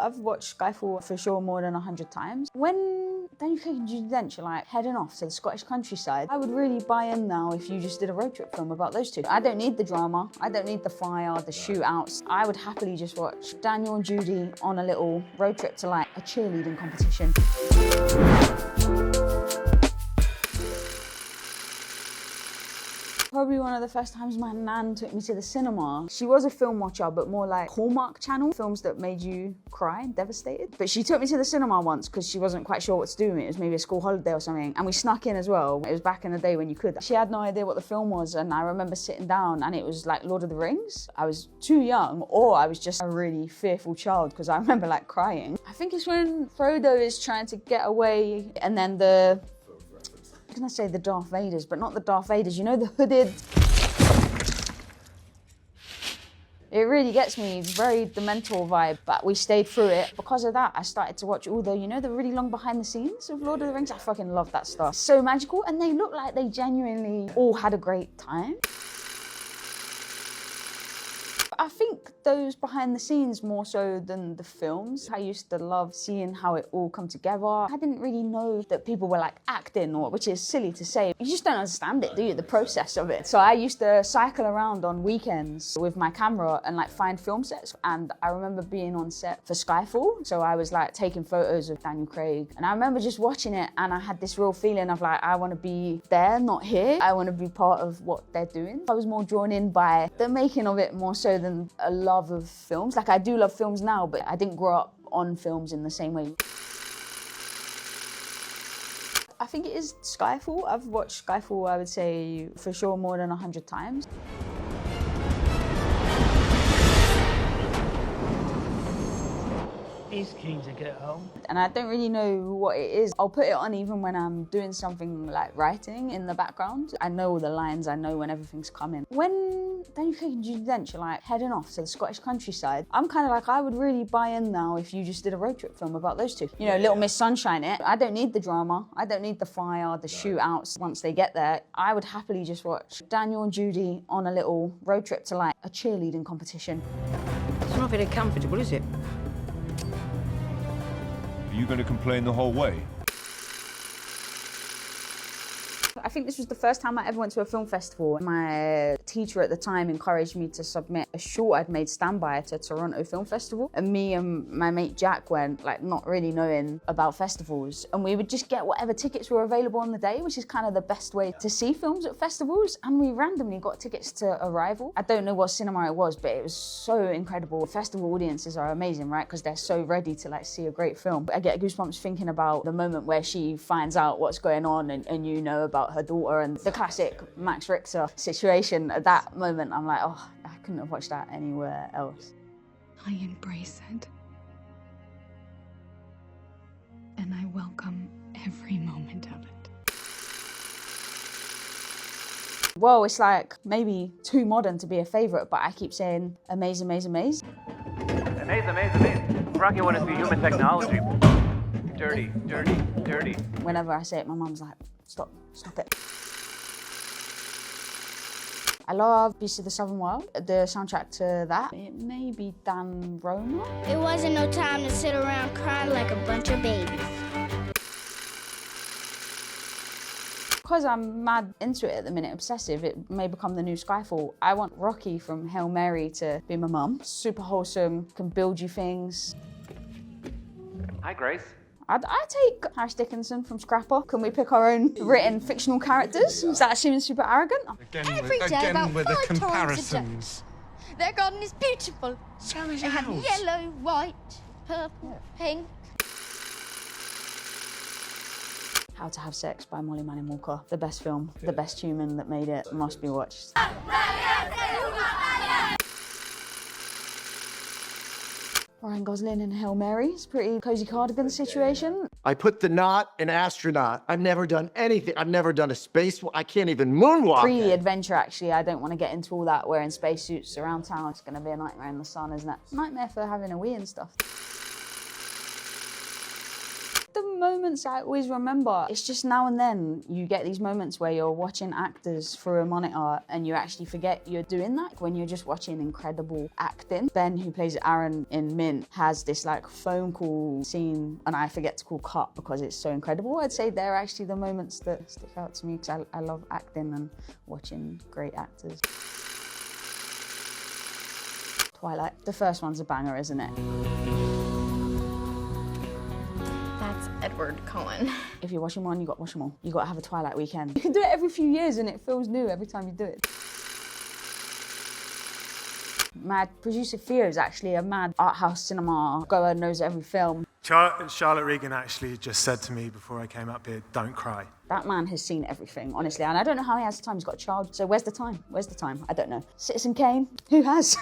I've watched Skyfall for sure more than 100 times. When Daniel Craig and Judi Dench are like heading off to the Scottish countryside, I would really buy in now if you just did a road trip film about those two. I don't need the drama, I don't need the fire, the shootouts. I would happily just watch Daniel and Judi on a little road trip to like a cheerleading competition. Probably one of the first times my nan took me to the cinema. She was a film watcher, but more like Hallmark Channel, films that made you cry, devastated. But she took me to the cinema once because she wasn't quite sure what to do with me. It was maybe a school holiday or something. And we snuck in as well. It was back in the day when you could. She had no idea what the film was. And I remember sitting down and it was like Lord of the Rings. I was too young, or I was just a really fearful child because I remember like crying. I think it's when Frodo is trying to get away and then I was gonna say the Darth Vaders, but not the Darth Vaders, you know, the hooded. It really gets me, very Dementor vibe, but we stayed through it. Because of that, I started to watch all the, you know, the really long behind the scenes of Lord of the Rings. I fucking love that stuff. So magical, and they look like they genuinely all had a great time. I think those behind the scenes more so than the films. I used to love seeing how it all come together. I didn't really know that people were like acting, or which is silly to say. You just don't understand it, do you? The process of it. So I used to cycle around on weekends with my camera and like find film sets. And I remember being on set for Skyfall. So I was like taking photos of Daniel Craig. And I remember just watching it and I had this real feeling of like, I want to be there, not here. I want to be part of what they're doing. I was more drawn in by the making of it more so than a love of films. Like I do love films now, but I didn't grow up on films in the same way. I think it is Skyfall. I've watched Skyfall, I would say, for sure more than 100 times. He's keen to get home. And I don't really know what it is. I'll put it on even when I'm doing something like writing in the background. I know all the lines, I know when everything's coming. When Daniel Craig and Judi Dench are like heading off to the Scottish countryside, I'm kind of like, I would really buy in now if you just did a road trip film about those two. You know, Little Miss Sunshine it. I don't need the drama, I don't need the fire, the shootouts. Once they get there, I would happily just watch Daniel and Judi on a little road trip to like a cheerleading competition. It's not very comfortable, is it? Are you going to complain the whole way? I think this was the first time I ever went to a film festival. My teacher at the time encouraged me to submit a short I'd made standby to Toronto Film Festival. And me and my mate Jack went, like, not really knowing about festivals. And we would just get whatever tickets were available on the day, which is kind of the best way to see films at festivals. And we randomly got tickets to Arrival. I don't know what cinema it was, but it was so incredible. Festival audiences are amazing, right? Because they're so ready to like see a great film. I get goosebumps thinking about the moment where she finds out what's going on and you know about her daughter, and the classic Max Richter situation. At that moment, I'm like, oh, I couldn't have watched that anywhere else. I embrace it. And I welcome every moment of it. Well, it's like maybe too modern to be a favourite, but I keep saying amaze, amaze, amaze. Amaze, amaze, amaze. Rocky want to see human technology. Dirty, dirty, dirty. Whenever I say it, my mum's like, stop it. I love Beast of the Southern Wild. The soundtrack to that, it may be Dan Roma. It wasn't no time to sit around crying like a bunch of babies. Because I'm mad into it at the minute, obsessive, it may become the new Skyfall. I want Rocky from Hail Mary to be my mum. Super wholesome, can build you things. Hi, Grace. I'd take Harris Dickinson from Scrapper. Can we pick our own written fictional characters? Is that seeming super arrogant? Again with the comparisons. Their garden is beautiful. So is They have ours. yellow, white, purple, pink. How to Have Sex by Molly Manning Walker. The best film, the best human that made it, must be watched. Ryan Gosling in Hail Mary. It's a pretty cozy cardigan situation. I put the knot in astronaut. I've never done anything. I've never done a space. I can't even moonwalk. Pre-adventure, actually. I don't want to get into all that wearing spacesuits around town. It's going to be a nightmare in the sun, isn't it? Nightmare for having a wee and stuff. The moments I always remember. It's just now and then you get these moments where you're watching actors through a monitor and you actually forget you're doing that when you're just watching incredible acting. Ben, who plays Aaron in Mint, has this like phone call scene, and I forget to call cut because it's so incredible. I'd say they're actually the moments that stick out to me because I love acting and watching great actors. Twilight. The first one's a banger, isn't it? That's Edward Cullen. If you're watching one, you got to watch them all. You got to have a Twilight weekend. You can do it every few years and it feels new every time you do it. My producer Theo is actually a mad art house cinema goer, knows every film. Charlotte Regan actually just said to me before I came up here, don't cry. That man has seen everything, honestly, and I don't know how he has the time. He's got a child, so where's the time? Where's the time? I don't know. Citizen Kane, who has?